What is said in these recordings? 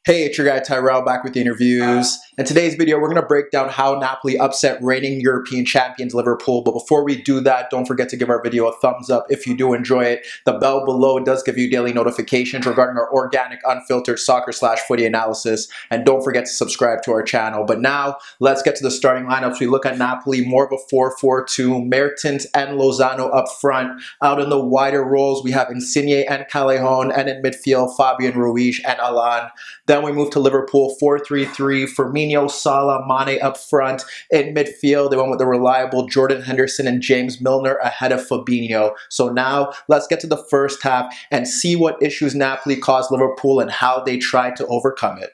Hey, it's your guy Tyrrell back with the interviews. In today's video, we're going to break down how Napoli upset reigning European champions Liverpool. But before we do that, don't forget to give our video a thumbs up if you do enjoy it. The bell below does give you daily notifications regarding our organic, unfiltered soccer/footy analysis. And don't forget to subscribe to our channel. But now, let's get to the starting lineups. We look at Napoli, more of a 4-4-2. Mertens and Lozano up front. Out in the wider roles, we have Insigne and Callejon. And in midfield, Fabian Ruiz and Alan. Then we move to Liverpool, 4-3-3. Firmino, Salah, Mane up front. In midfield, they went with the reliable Jordan Henderson and James Milner ahead of Fabinho. So now, let's get to the first half and see what issues Napoli caused Liverpool and how they tried to overcome it.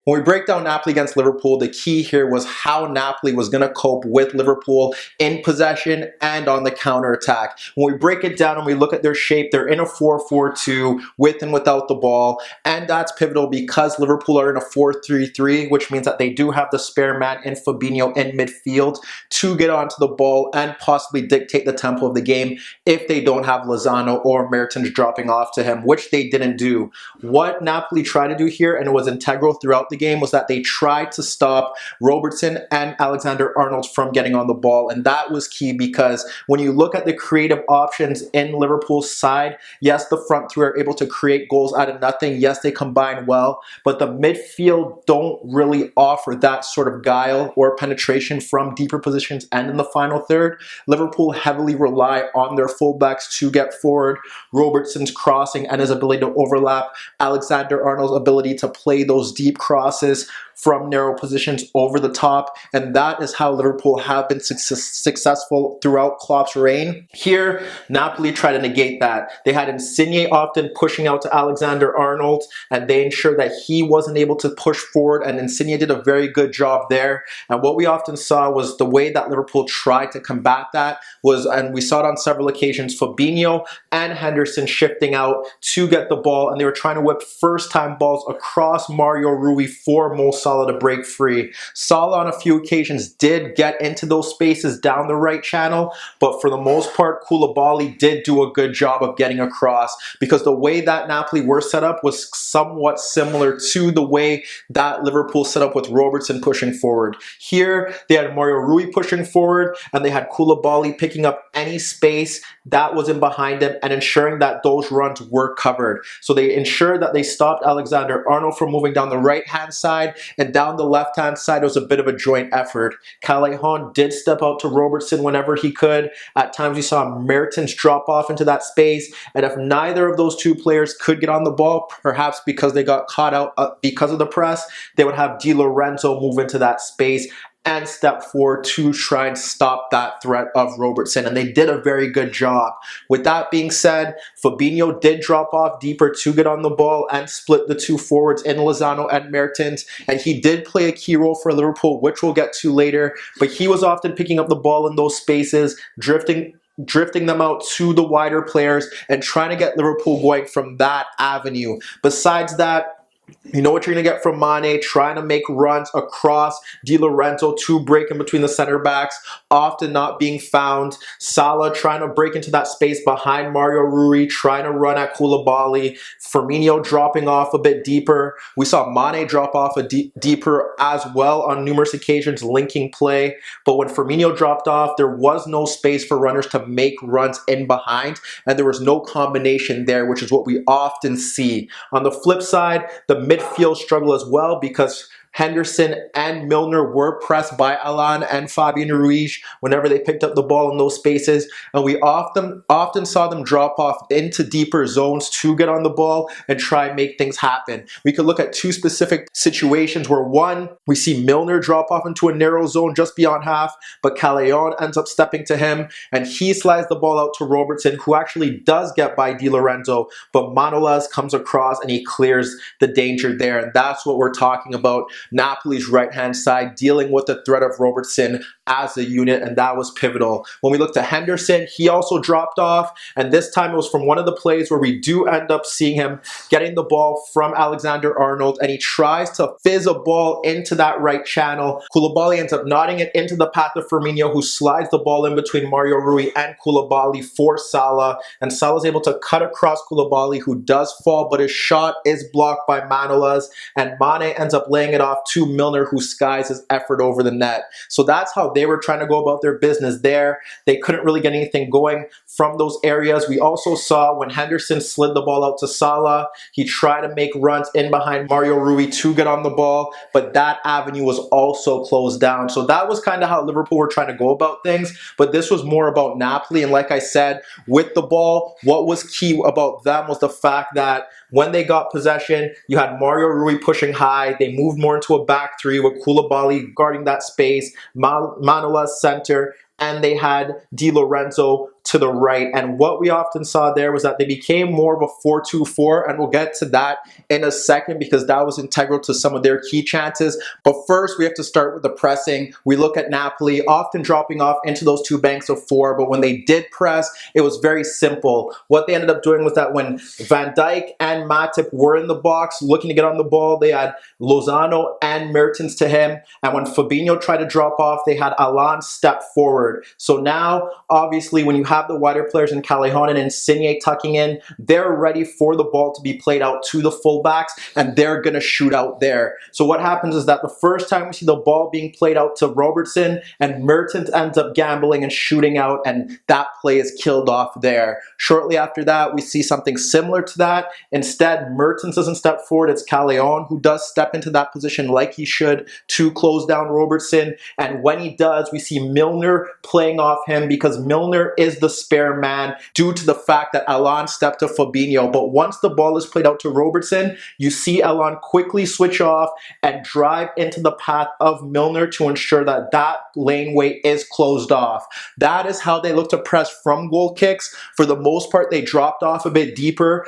When we break down Napoli against Liverpool, the key here was how Napoli was going to cope with Liverpool in possession and on the counter-attack. When we break it down and we look at their shape, they're in a 4-4-2 with and without the ball, and that's pivotal because Liverpool are in a 4-3-3, which means that they do have the spare man in Fabinho in midfield to get onto the ball and possibly dictate the tempo of the game if they don't have Lozano or Mertens dropping off to him, which they didn't do. What Napoli tried to do here, and it was integral throughout the game, was that they tried to stop Robertson and Alexander-Arnold from getting on the ball, and that was key because when you look at the creative options in Liverpool's side, yes, the front three are able to create goals out of nothing. Yes, they combine well, but the midfield don't really offer that sort of guile or penetration from deeper positions and in the final third. Liverpool heavily rely on their fullbacks to get forward. Robertson's crossing and his ability to overlap, Alexander-Arnold's ability to play those deep crosses from narrow positions over the top, and that is how Liverpool have been successful throughout Klopp's reign. Here, Napoli tried to negate that. They had Insigne often pushing out to Alexander-Arnold, and they ensured that he wasn't able to push forward, and Insigne did a very good job there. And what we often saw was the way that Liverpool tried to combat that was, and we saw it on several occasions, Fabinho and Henderson shifting out to get the ball, and they were trying to whip first-time balls across Mario Rui for Mo Salah to break free. Salah on a few occasions did get into those spaces down the right channel, but for the most part, Koulibaly did do a good job of getting across because the way that Napoli were set up was somewhat similar to the way that Liverpool set up with Robertson pushing forward. Here, they had Mario Rui pushing forward, and they had Koulibaly picking up any space that was in behind him and ensuring that those runs were covered. So they ensured that they stopped Alexander-Arnold from moving down the right-hand side, and down the left-hand side, it was a bit of a joint effort. Callejon did step out to Robertson whenever he could. At times, we saw Mertens drop off into that space, and if neither of those two players could get on the ball, perhaps because they got caught out because of the press, they would have Di Lorenzo move into that space and step forward to try and stop that threat of Robertson, and they did a very good job. With that being said, Fabinho did drop off deeper to get on the ball and split the two forwards in Lozano and Mertens, and he did play a key role for Liverpool, which we'll get to later, but he was often picking up the ball in those spaces, drifting them out to the wider players and trying to get Liverpool going from that avenue. Besides that, you know what you're going to get from Mane, trying to make runs across Di Lorenzo to break in between the center backs, often not being found. Salah trying to break into that space behind Mario Rui, trying to run at Koulibaly. Firmino dropping off a bit deeper. We saw Mane drop off deeper as well on numerous occasions, linking play. But when Firmino dropped off, there was no space for runners to make runs in behind, and there was no combination there, which is what we often see. On the flip side, the midfield struggle as well because Henderson and Milner were pressed by Alan and Fabian Ruiz whenever they picked up the ball in those spaces, and we often saw them drop off into deeper zones to get on the ball and try and make things happen. We could look at two specific situations where one, we see Milner drop off into a narrow zone just beyond half, but Callejon ends up stepping to him and he slides the ball out to Robertson, who actually does get by Di Lorenzo, but Manolas comes across and he clears the danger there, and that's what we're talking about. Napoli's right-hand side, dealing with the threat of Robertson as a unit, and that was pivotal. When we look to Henderson, he also dropped off, and this time it was from one of the plays where we do end up seeing him getting the ball from Alexander-Arnold, and he tries to fizz a ball into that right channel. Koulibaly ends up nodding it into the path of Firmino, who slides the ball in between Mario Rui and Koulibaly for Salah, and Salah's able to cut across Koulibaly, who does fall, but his shot is blocked by Manolas, and Mane ends up laying it off to Milner, who skies his effort over the net. So that's how they were trying to go about their business there. They couldn't really get anything going from those areas. We also saw when Henderson slid the ball out to Salah, he tried to make runs in behind Mario Rui to get on the ball, but that avenue was also closed down. So that was kind of how Liverpool were trying to go about things, but this was more about Napoli. And like I said, with the ball, what was key about them was the fact that when they got possession, you had Mario Rui pushing high. They moved more into a back three with Koulibaly guarding that space, Manolas center, and they had Di Lorenzo to the right. And what we often saw there was that they became more of a 4-2-4, and we'll get to that in a second because that was integral to some of their key chances. But first, we have to start with the pressing. We look at Napoli often dropping off into those two banks of four, but when they did press, it was very simple. What they ended up doing was that when Van Dijk and Matip were in the box looking to get on the ball, they had Lozano and Mertens to him, and when Fabinho tried to drop off, they had Allan step forward. So now, obviously, when you have the wider players in Callejon and Insigne tucking in, they're ready for the ball to be played out to the fullbacks, and they're going to shoot out there. So what happens is that the first time we see the ball being played out to Robertson, and Mertens ends up gambling and shooting out, and that play is killed off there. Shortly after that, we see something similar to that. Instead, Mertens doesn't step forward. It's Callejon who does step into that position like he should to close down Robertson, and when he does, we see Milner playing off him because Milner is the spare man due to the fact that Allan stepped to Fabinho. But once the ball is played out to Robertson, you see Allan quickly switch off and drive into the path of Milner to ensure that that laneway is closed off. That is how they look to press from goal kicks. For the most part, they dropped off a bit deeper,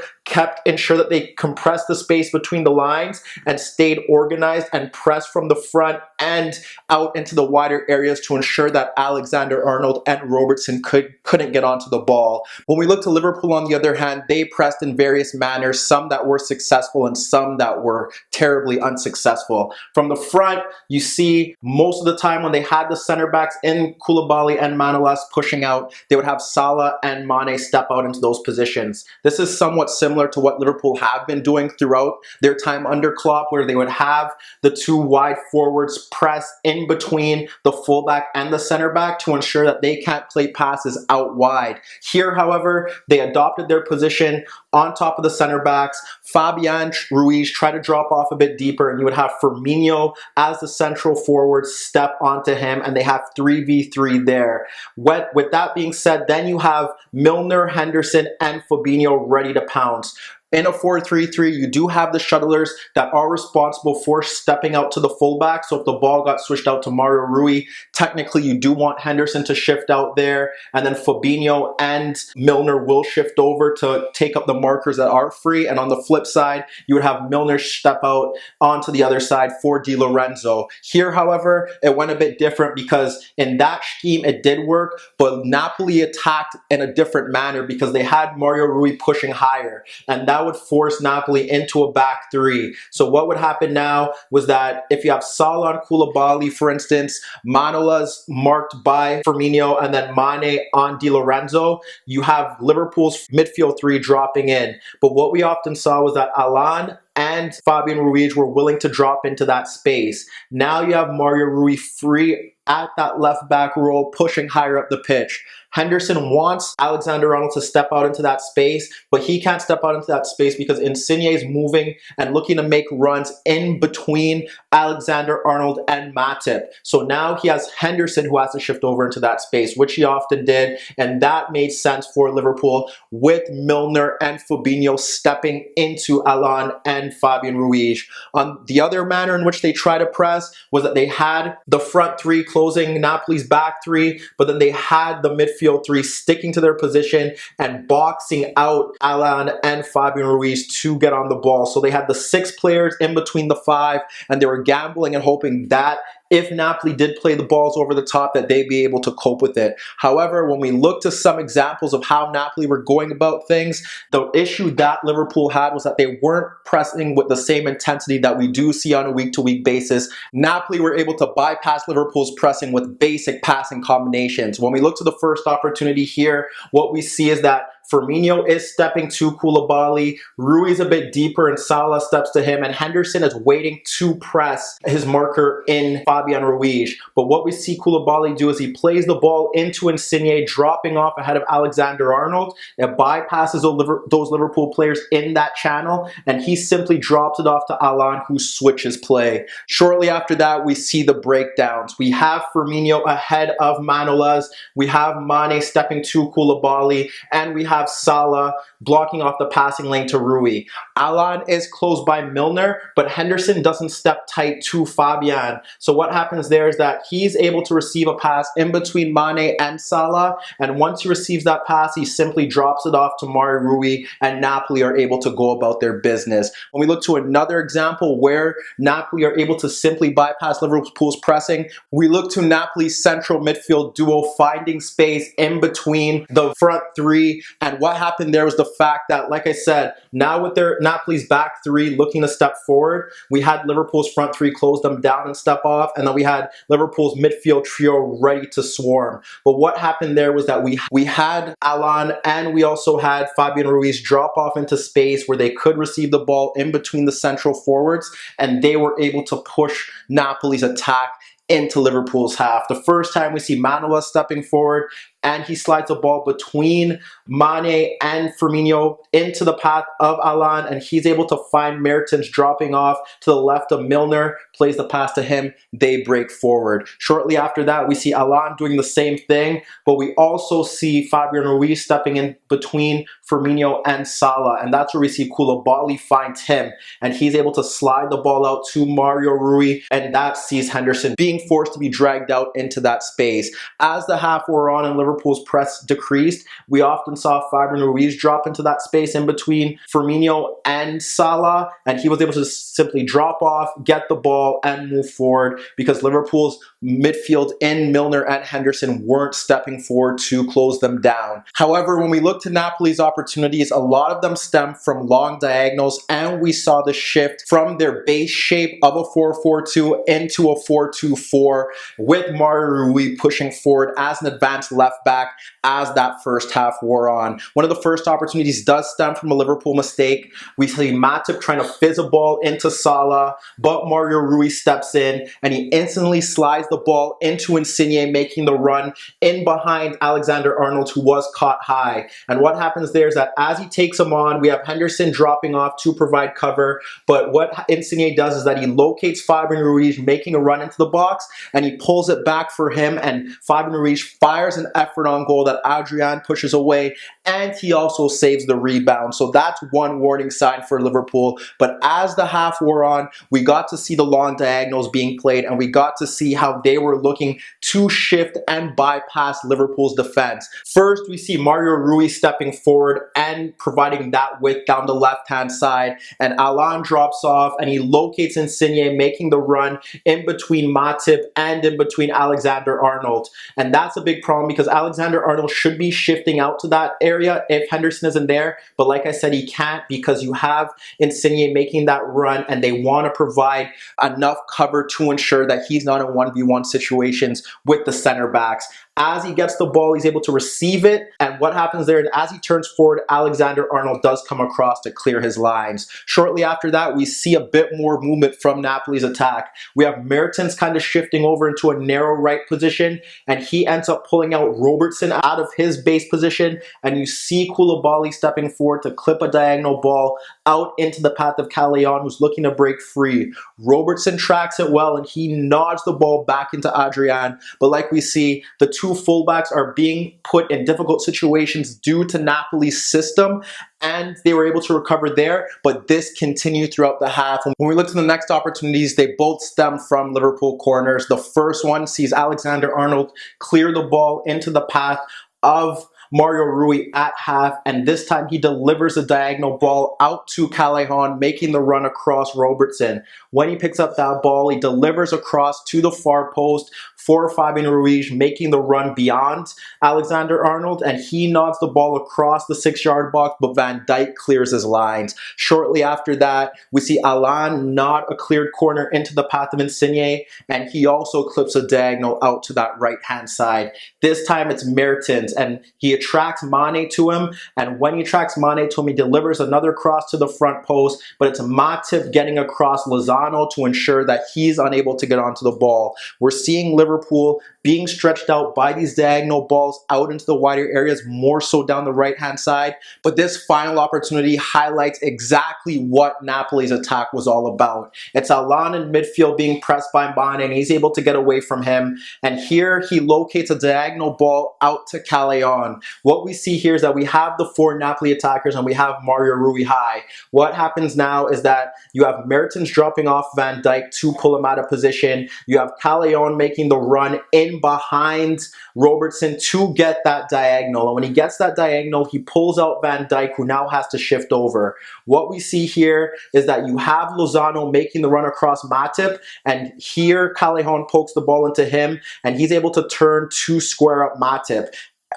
ensure that they compressed the space between the lines and stayed organized and pressed from the front and out into the wider areas to ensure that Alexander-Arnold and Robertson couldn't get onto the ball. When we look to Liverpool, on the other hand, they pressed in various manners, some that were successful and some that were terribly unsuccessful. From the front, you see most of the time when they had the center backs in Koulibaly and Manolas pushing out, they would have Salah and Mane step out into those positions. This is somewhat similar to what Liverpool have been doing throughout their time under Klopp, where they would have the two wide forwards press in between the fullback and the center back to ensure that they can't play passes out wide. Here, however, they adopted their position on top of the center backs. Fabian Ruiz tried to drop off a bit deeper, and you would have Firmino as the central forward step onto him, and they have 3v3 there. With that being said, then you have Milner, Henderson, and Fabinho ready to pounce. In a 4-3-3, you do have the shuttlers that are responsible for stepping out to the fullback. So if the ball got switched out to Mario Rui, technically you do want Henderson to shift out there, and then Fabinho and Milner will shift over to take up the markers that are free. And on the flip side, you would have Milner step out onto the other side for Di Lorenzo. Here, however, it went a bit different because in that scheme it did work, but Napoli attacked in a different manner because they had Mario Rui pushing higher, and that would force Napoli into a back three. So what would happen now was that if you have Salah on Koulibaly, for instance, Manolas marked by Firmino, and then Mane on Di Lorenzo, you have Liverpool's midfield three dropping in. But what we often saw was that Allan and Fabian Ruiz were willing to drop into that space. Now you have Mario Rui free at that left back role, pushing higher up the pitch. Henderson wants Alexander-Arnold to step out into that space, but he can't step out into that space because Insigne is moving and looking to make runs in between Alexander-Arnold and Matip. So now he has Henderson who has to shift over into that space, which he often did, and that made sense for Liverpool with Milner and Fabinho stepping into Allan and Fabian Ruiz. On the other manner in which they try to press was that they had the front three close closing Napoli's back three, but then they had the midfield three sticking to their position and boxing out Alan and Fabian Ruiz to get on the ball. So they had the 6 players in between the 5, and they were gambling and hoping that if Napoli did play the balls over the top, that they'd be able to cope with it. However, when we look to some examples of how Napoli were going about things, the issue that Liverpool had was that they weren't pressing with the same intensity that we do see on a week-to-week basis. Napoli were able to bypass Liverpool's pressing with basic passing combinations. When we look to the first opportunity here, what we see is that Firmino is stepping to Koulibaly, Ruiz a bit deeper, and Salah steps to him, and Henderson is waiting to press his marker in Fabian Ruiz. But what we see Koulibaly do is he plays the ball into Insigne, dropping off ahead of Alexander-Arnold. It bypasses those Liverpool players in that channel, and he simply drops it off to Alan, who switches play. Shortly after that, we see the breakdowns. We have Firmino ahead of Manolas, we have Mane stepping to Koulibaly, and we have Salah blocking off the passing lane to Rui. Alan is closed by Milner, but Henderson doesn't step tight to Fabian. So what happens there is that he's able to receive a pass in between Mane and Salah, and once he receives that pass, he simply drops it off to Mario Rui, and Napoli are able to go about their business. When we look to another example where Napoli are able to simply bypass Liverpool's pressing, we look to Napoli's central midfield duo finding space in between the front three. And what happened there was the fact that, like I said, now with their Napoli's back three looking to step forward, we had Liverpool's front three close them down and step off, and then we had Liverpool's midfield trio ready to swarm. But what happened there was that we had Alan and we also had Fabian Ruiz drop off into space where they could receive the ball in between the central forwards, and they were able to push Napoli's attack into Liverpool's half. The first time we see Manolas stepping forward, and he slides the ball between Mane and Firmino into the path of Alan, and he's able to find Mertens dropping off to the left of Milner, plays the pass to him, they break forward. Shortly after that, we see Alan doing the same thing, but we also see Fabian Ruiz stepping in between Firmino and Salah, and that's where we see Koulibaly finds him, and he's able to slide the ball out to Mario Rui, and that sees Henderson being forced to be dragged out into that space. As the half wore on and Liverpool's press decreased, we often saw Fabian Ruiz drop into that space in between Firmino and Salah, and he was able to simply drop off, get the ball, and move forward because Liverpool's midfield in Milner and Henderson weren't stepping forward to close them down. However, when we look to Napoli's opportunities, a lot of them stem from long diagonals, and we saw the shift from their base shape of a 4-4-2 into a 4-2-4 with Mario Rui pushing forward as an advanced left back as that first half wore on. One of the first opportunities does stem from a Liverpool mistake. We see Matip trying to fizz a ball into Salah, but Mario Rui steps in and he instantly slides the ball into Insigne, making the run in behind Alexander-Arnold, who was caught high. And what happens there is that as he takes him on, we have Henderson dropping off to provide cover, but what Insigne does is that he locates Fabian Ruiz making a run into the box, and he pulls it back for him, and Fabian Ruiz fires an effort on goal that Adrian pushes away, and he also saves the rebound. So that's one warning sign for Liverpool. But as the half wore on, we got to see the long diagonals being played, and we got to see how they were looking to shift and bypass Liverpool's defense. First, we see Mario Rui stepping forward and providing that width down the left-hand side, and Alan drops off and he locates Insigne, making the run in between Matip and in between Alexander-Arnold. And that's a big problem because Alexander-Arnold should be shifting out to that area if Henderson isn't there, but like I said, he can't because you have Insigne making that run, and they want to provide enough cover to ensure that he's not in 1v1 situations with the center backs. As he gets the ball, he's able to receive it, and what happens there, and as he turns forward, Alexander-Arnold does come across to clear his lines. Shortly after that, we see a bit more movement from Napoli's attack. We have Mertens kind of shifting over into a narrow right position, and he ends up pulling out Robertson out of his base position, and you see Koulibaly stepping forward to clip a diagonal ball out into the path of Callejon, who's looking to break free. Robertson tracks it well, and he nods the ball back into Adrian, but like we see, the two fullbacks are being put in difficult situations due to Napoli's system, and they were able to recover there, but this continued throughout the half. When we look to the next opportunities, they both stem from Liverpool corners. The first one sees Alexander-Arnold clear the ball into the path of Mario Rui at half, and this time he delivers a diagonal ball out to Callejon, making the run across Robertson. When he picks up that ball, he delivers across to the far post for Fabian Ruiz, making the run beyond Alexander-Arnold, and he nods the ball across the 6-yard box, but Van Dijk clears his lines. Shortly after that, we see Alan nod a cleared corner into the path of Insigne, and he also clips a diagonal out to that right-hand side. This time it's Mertens, and he attracts Mane to him, and when he attracts Mane to him, he delivers another cross to the front post, but it's Matip getting across Lozano to ensure that he's unable to get onto the ball. We're seeing Liverpool being stretched out by these diagonal balls out into the wider areas, more so down the right-hand side, but this final opportunity highlights exactly what Napoli's attack was all about. It's Alan in midfield being pressed by Mane, and he's able to get away from him, and here he locates a diagonal ball out to Callejon. What we see here is that we have the 4 Napoli attackers and we have Mario Rui high. What happens now is that you have Mertens dropping off Van Dijk to pull him out of position. You have Callejon making the run in behind Robertson to get that diagonal. And when he gets that diagonal, he pulls out Van Dijk, who now has to shift over. What we see here is that you have Lozano making the run across Matip, and here Callejon pokes the ball into him, and he's able to turn to square up Matip.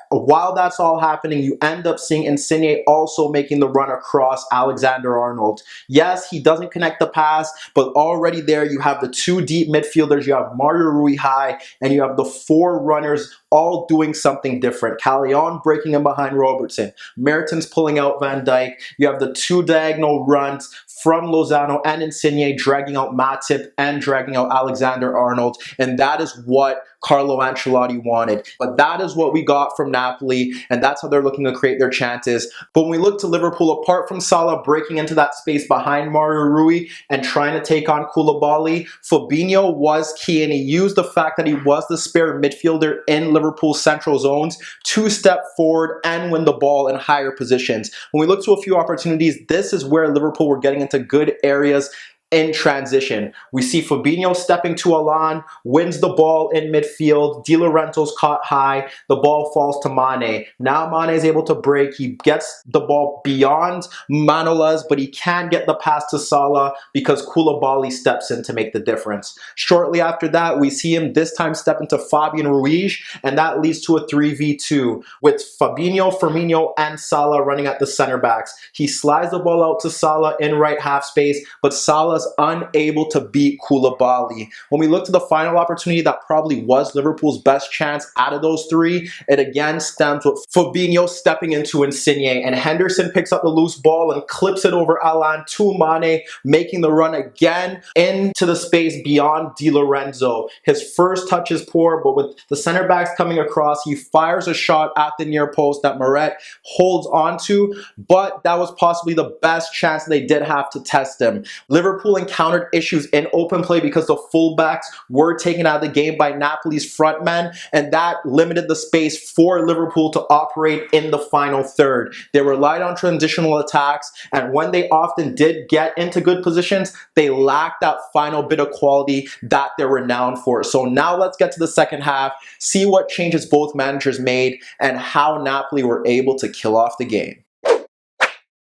While that's all happening, you end up seeing Insigne also making the run across Alexander-Arnold. Yes, he doesn't connect the pass, but already there you have the 2 deep midfielders. You have Mario Rui high, and you have the 4 runners all doing something different. Callejon breaking in behind Robertson. Mertens pulling out Van Dijk. You have the 2 diagonal runs from Lozano and Insigne dragging out Matip and dragging out Alexander-Arnold, and that is what Carlo Ancelotti wanted. But that is what we got from Napoli, and that's how they're looking to create their chances. But when we look to Liverpool, apart from Salah breaking into that space behind Mario Rui and trying to take on Koulibaly, Fabinho was key, and he used the fact that he was the spare midfielder in Liverpool's central zones to step forward and win the ball in higher positions. When we look to a few opportunities, this is where Liverpool were getting into good areas in transition. We see Fabinho stepping to Alan, wins the ball in midfield. Di Lorenzo's caught high. The ball falls to Mane. Now Mane is able to break. He gets the ball beyond Manolas, but he can't get the pass to Salah because Koulibaly steps in to make the difference. Shortly after that, we see him this time step into Fabian Ruiz, and that leads to a 3v2 with Fabinho, Firmino, and Salah running at the center backs. He slides the ball out to Salah in right half space, but Salah's unable to beat Koulibaly. When we look to the final opportunity that probably was Liverpool's best chance out of those 3, it again stems with Fabinho stepping into Insigne, and Henderson picks up the loose ball and clips it over Alan to Mane, making the run again into the space beyond Di Lorenzo. His first touch is poor, but with the center backs coming across, he fires a shot at the near post that Meret holds onto, but that was possibly the best chance they did have to test him. Liverpool encountered issues in open play because the fullbacks were taken out of the game by Napoli's front men, and that limited the space for Liverpool to operate in the final third. They relied on transitional attacks, and when they often did get into good positions, they lacked that final bit of quality that they're renowned for. So now let's get to the second half, see what changes both managers made, and how Napoli were able to kill off the game.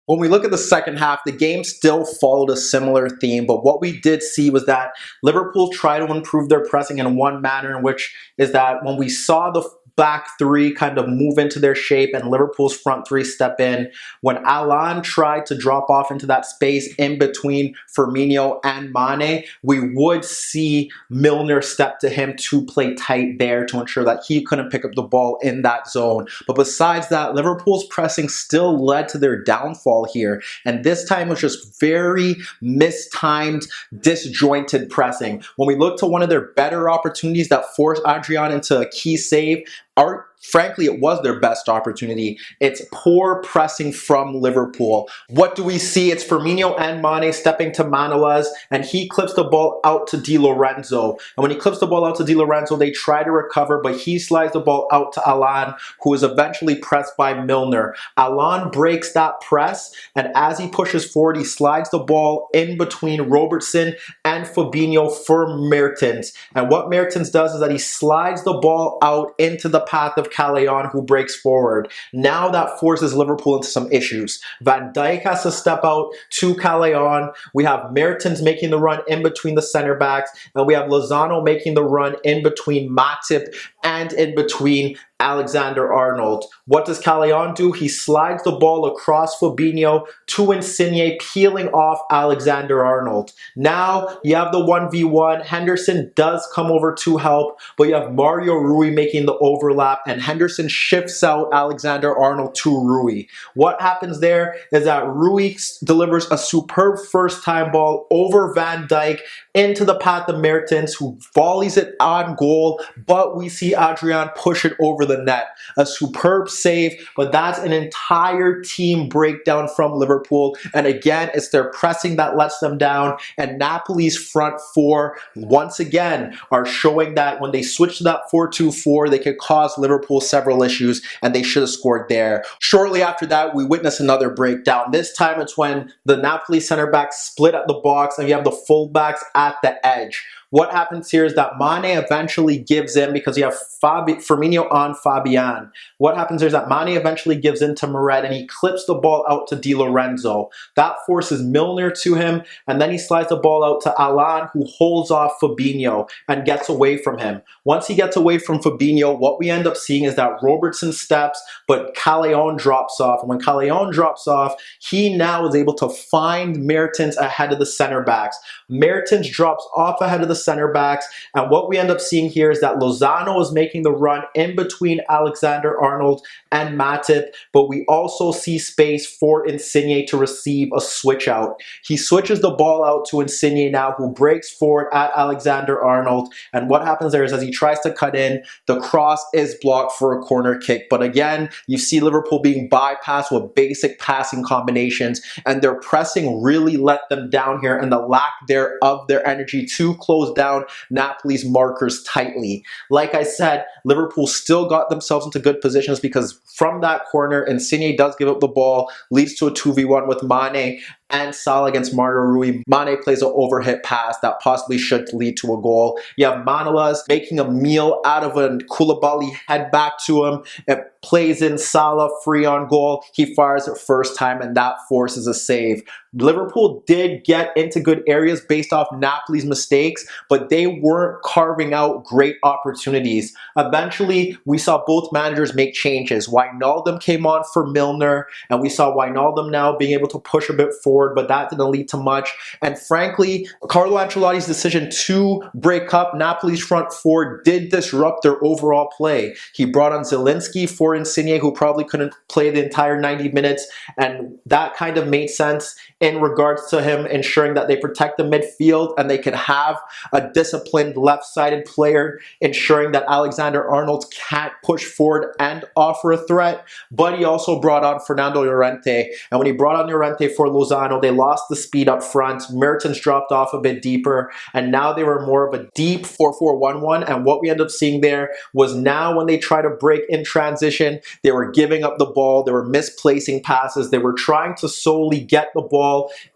When we look at the second half, the game still followed a similar theme, but what we did see was that Liverpool tried to improve their pressing in one manner, in which is that when we saw the back 3 kind of move into their shape and Liverpool's front 3 step in, when Alan tried to drop off into that space in between Firmino and Mane, we would see Milner step to him to play tight there to ensure that he couldn't pick up the ball in that zone. But besides that, Liverpool's pressing still led to their downfall here, and this time was just very mistimed, disjointed pressing. When we look to one of their better opportunities that forced Adrian into a key save, our Frankly, it was their best opportunity. It's poor pressing from Liverpool. What do we see? It's Firmino and Mane stepping to Manolas, and he clips the ball out to Di Lorenzo. And when he clips the ball out to Di Lorenzo, they try to recover, but he slides the ball out to Alan, who is eventually pressed by Milner. Alan breaks that press, and as he pushes forward, he slides the ball in between Robertson and Fabinho for Mertens. And what Mertens does is that he slides the ball out into the path of Callejon, who breaks forward. Now that forces Liverpool into some issues. Van Dijk has to step out to Callejon. We have Mertens making the run in between the center backs, and we have Lozano making the run in between Matip and in between Alexander-Arnold. What does Callejon do? He slides the ball across Fabinho to Insigne, peeling off Alexander-Arnold. Now you have the 1v1. Henderson does come over to help, but you have Mario Rui making the overlap, and Henderson shifts out Alexander-Arnold to Rui. What happens there is that Rui delivers a superb first-time ball over Van Dijk into the path of Mertens, who volleys it on goal, but we see Adrian push it over the net. A superb save, but that's an entire team breakdown from Liverpool. And again, it's their pressing that lets them down. And Napoli's front four, once again, are showing that when they switch to that 4-2-4, they could cause Liverpool several issues, and they should have scored there. Shortly after that, we witness another breakdown. This time it's when the Napoli center backs split at the box, and you have the fullbacks at the edge. What happens here is that Mane eventually gives in because you have Firmino on Fabian. What happens here is that Mane eventually gives in to Meret, and he clips the ball out to Di Lorenzo. That forces Milner to him, and then he slides the ball out to Alan, who holds off Fabinho and gets away from him. Once he gets away from Fabinho, what we end up seeing is that Robertson steps, but Callejon drops off. And when Callejon drops off, he now is able to find Mertens ahead of the center backs. Mertens drops off ahead of the center backs, and what we end up seeing here is that Lozano is making the run in between Alexander-Arnold and Matip, but we also see space for Insigne to receive a switch out. He switches the ball out to Insigne now, who breaks forward at Alexander-Arnold, and what happens there is as he tries to cut in, the cross is blocked for a corner kick. But again, you see Liverpool being bypassed with basic passing combinations, and their pressing really let them down here, and the lack there of their energy to close down Napoli's markers tightly. Like I said, Liverpool still got themselves into good positions because from that corner, Insigne does give up the ball, leads to a 2v1 with Mane and Salah against Mario Rui. Mane plays an overhit pass that possibly should lead to a goal. You have Manolas making a meal out of a Koulibaly head back to him. It plays in Salah free on goal. He fires it first time, and that forces a save. Liverpool did get into good areas based off Napoli's mistakes, but they weren't carving out great opportunities. Eventually, we saw both managers make changes. Wijnaldum came on for Milner, and we saw Wijnaldum now being able to push a bit forward, but that didn't lead to much. And frankly, Carlo Ancelotti's decision to break up Napoli's front four did disrupt their overall play. He brought on Zielinski for Insigne, who probably couldn't play the entire 90 minutes, and that kind of made sense in regards to him ensuring that they protect the midfield and they can have a disciplined left-sided player, ensuring that Alexander-Arnold can't push forward and offer a threat. But he also brought on Fernando Llorente, and when he brought on Llorente for Lozano, they lost the speed up front. Mertens dropped off a bit deeper, and now they were more of a deep 4-4-1-1, and what we ended up seeing there was now when they try to break in transition, they were giving up the ball, they were misplacing passes, they were trying to solely get the ball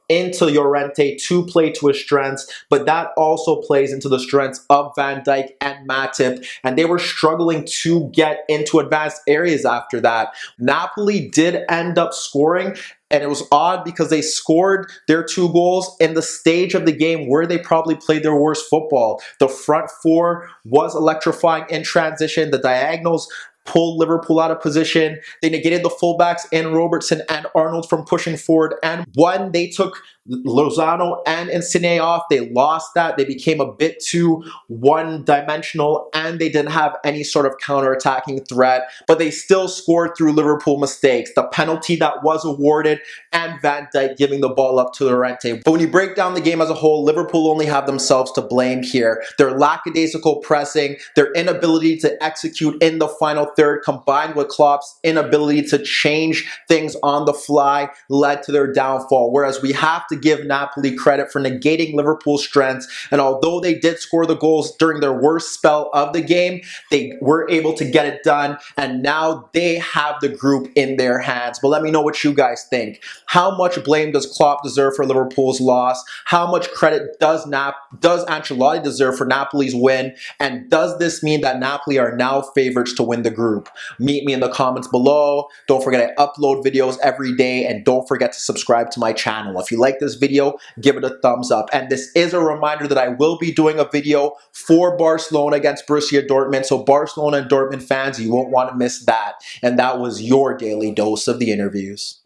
into Llorente to play to his strengths, but that also plays into the strengths of Van Dijk and Matip, and they were struggling to get into advanced areas after that. Napoli did end up scoring, and it was odd because they scored their 2 goals in the stage of the game where they probably played their worst football. The front four was electrifying in transition. The diagonals pulled Liverpool out of position. They negated the fullbacks in Robertson and Arnold from pushing forward. And when they took Lozano and Insigne off. They lost that. They became a bit too one-dimensional, and they didn't have any sort of counter-attacking threat, but they still scored through Liverpool mistakes. The penalty that was awarded, and Van Dijk giving the ball up to Llorente. But when you break down the game as a whole, Liverpool only have themselves to blame here. Their lackadaisical pressing, their inability to execute in the final third, combined with Klopp's inability to change things on the fly, led to their downfall. Whereas we have to give Napoli credit for negating Liverpool's strengths, and although they did score the goals during their worst spell of the game, they were able to get it done, and now they have the group in their hands. But let me know what you guys think. How much blame does Klopp deserve for Liverpool's loss? How much credit does Ancelotti deserve for Napoli's win? And does this mean that Napoli are now favorites to win the group? Meet me in the comments below. Don't forget I upload videos every day, and don't forget to subscribe to my channel. If you like this video, give it a thumbs up. And this is a reminder that I will be doing a video for Barcelona against Borussia Dortmund. So Barcelona and Dortmund fans, you won't want to miss that. And that was your daily dose of the interviews.